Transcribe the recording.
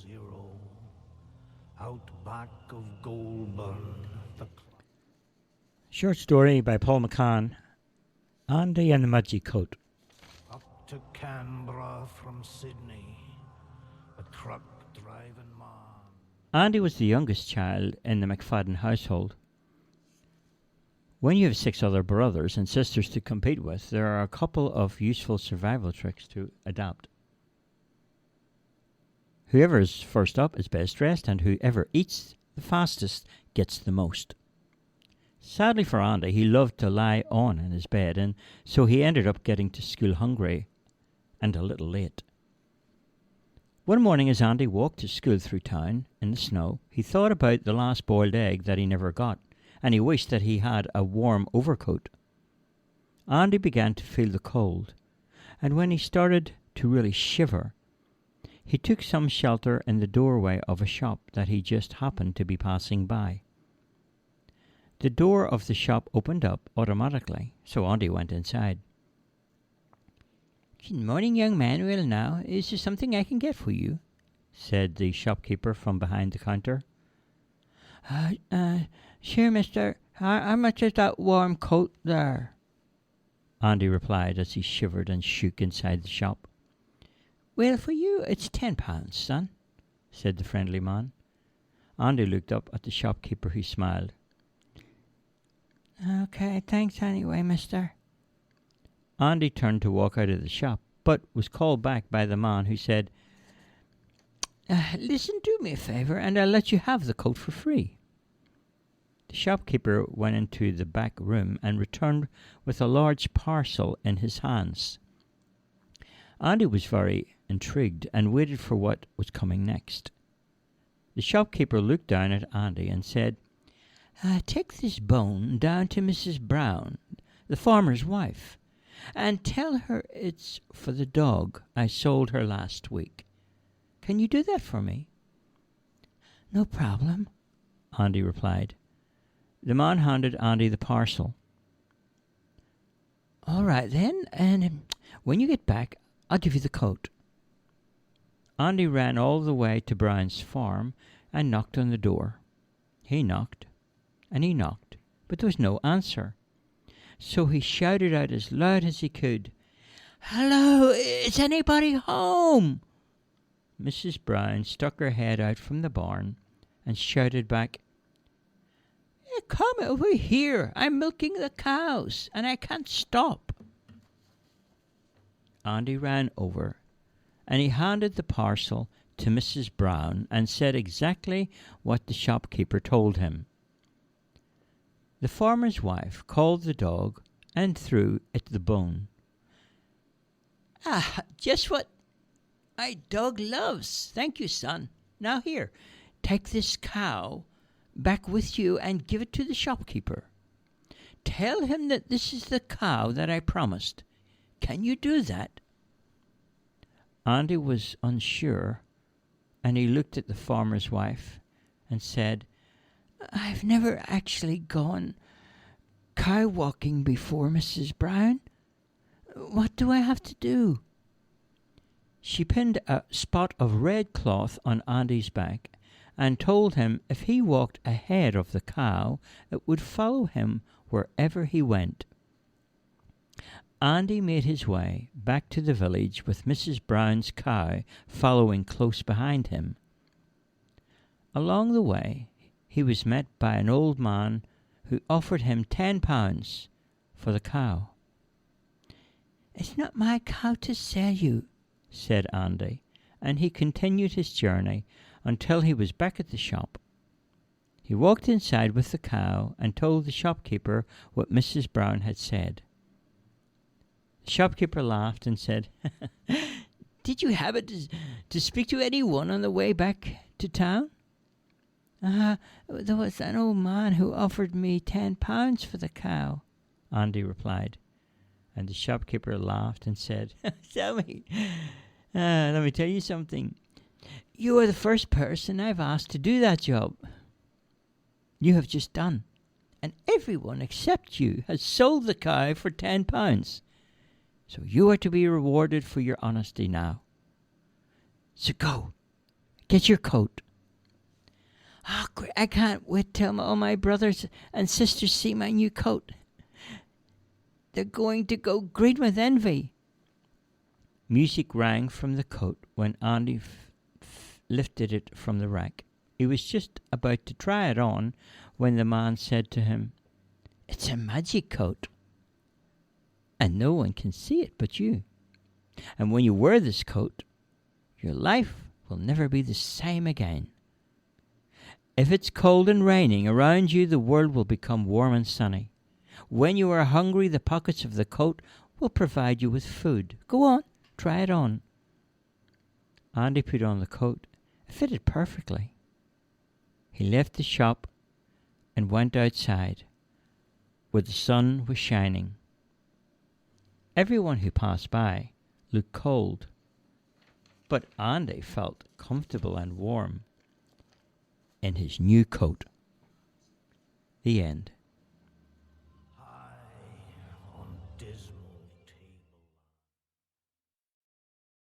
0, out back of Goulburn, Short story by Paul McCann, Andy and the Mudgy Coat. up to Canberra from Sydney, a truck driving man. Andy was the youngest child in the McFadden household. When you have 6 other brothers and sisters to compete with, there are a couple of useful survival tricks to adapt. Whoever is first up is best dressed, and whoever eats the fastest gets the most. Sadly for Andy, he loved to lie on in his bed, and so he ended up getting to school hungry and a little late. One morning as Andy walked to school through town in the snow, he thought about the last boiled egg that he never got, and he wished that he had a warm overcoat. Andy began to feel the cold, and when he started to really shiver, he took some shelter in the doorway of a shop that he just happened to be passing by. The door of the shop opened up automatically, so Andy went inside. "Good morning, young man. Well now, is there something I can get for you?" said the shopkeeper from behind the counter. Sure, mister. How much is that warm coat there?" Andy replied as he shivered and shook inside the shop. "Well, for you, it's £10, son," said the friendly man. Andy looked up at the shopkeeper, who smiled. "Okay, thanks anyway, mister." Andy turned to walk out of the shop, but was called back by the man, who said, "Listen, do me a favour, and I'll let you have the coat for free." The shopkeeper went into the back room and returned with a large parcel in his hands. Andy was very intrigued and waited for what was coming next. The shopkeeper looked down at Andy and said, "Take this bone down to Mrs. Brown, the farmer's wife, and tell her it's for the dog I sold her last week. Can you do that for me?" "No problem," Andy replied. The man handed Andy the parcel. "All right then, and when you get back, I'll give you the coat." Andy ran all the way to Brown's farm and knocked on the door. He knocked, and he knocked, but there was no answer. So he shouted out as loud as he could, "Hello, is anybody home?" Mrs. Brown stuck her head out from the barn and shouted back, "Come over here, I'm milking the cows and I can't stop." Andy ran over and he handed the parcel to Mrs. Brown and said exactly what the shopkeeper told him. The farmer's wife called the dog and threw it the bone. Just what my dog loves. Thank you, son. Now here, take this cow back with you and give it to the shopkeeper. Tell him that this is the cow that I promised. Can you do that?" Andy was unsure, and he looked at the farmer's wife and said, "I've never actually gone cow walking before, Mrs. Brown. What do I have to do?" She pinned a spot of red cloth on Andy's back and told him if he walked ahead of the cow, it would follow him wherever he went. Andy made his way back to the village with Mrs. Brown's cow following close behind him. Along the way, he was met by an old man who offered him £10 for the cow. "It's not my cow to sell you," said Andy, and he continued his journey until he was back at the shop. He walked inside with the cow and told the shopkeeper what Mrs. Brown had said. The shopkeeper laughed and said, "Did you happen to speak to anyone on the way back to town?" There was an old man who offered me £10 for the cow," Andy replied. And the shopkeeper laughed and said, let me tell you something. You are the first person I've asked to do that job you have just done, and everyone except you has sold the cow for £10. So you are to be rewarded for your honesty now. So go, Get your coat. Oh, great. I can't wait till all my brothers and sisters see my new coat. They're going to go green with envy. Music rang from the coat when Andy lifted it from the rack. He was just about to try it on when the man said to him, "It's a magic coat, and no one can see it but you. And when you wear this coat, your life will never be the same again. If it's cold and raining around you, the world will become warm and sunny. When you are hungry, the pockets of the coat will provide you with food. Go on, try it on." Andy put on the coat. It fitted perfectly. He left the shop and went outside, where the sun was shining. Everyone who passed by looked cold, but Andy felt comfortable and warm in his new coat. The end. High on dismal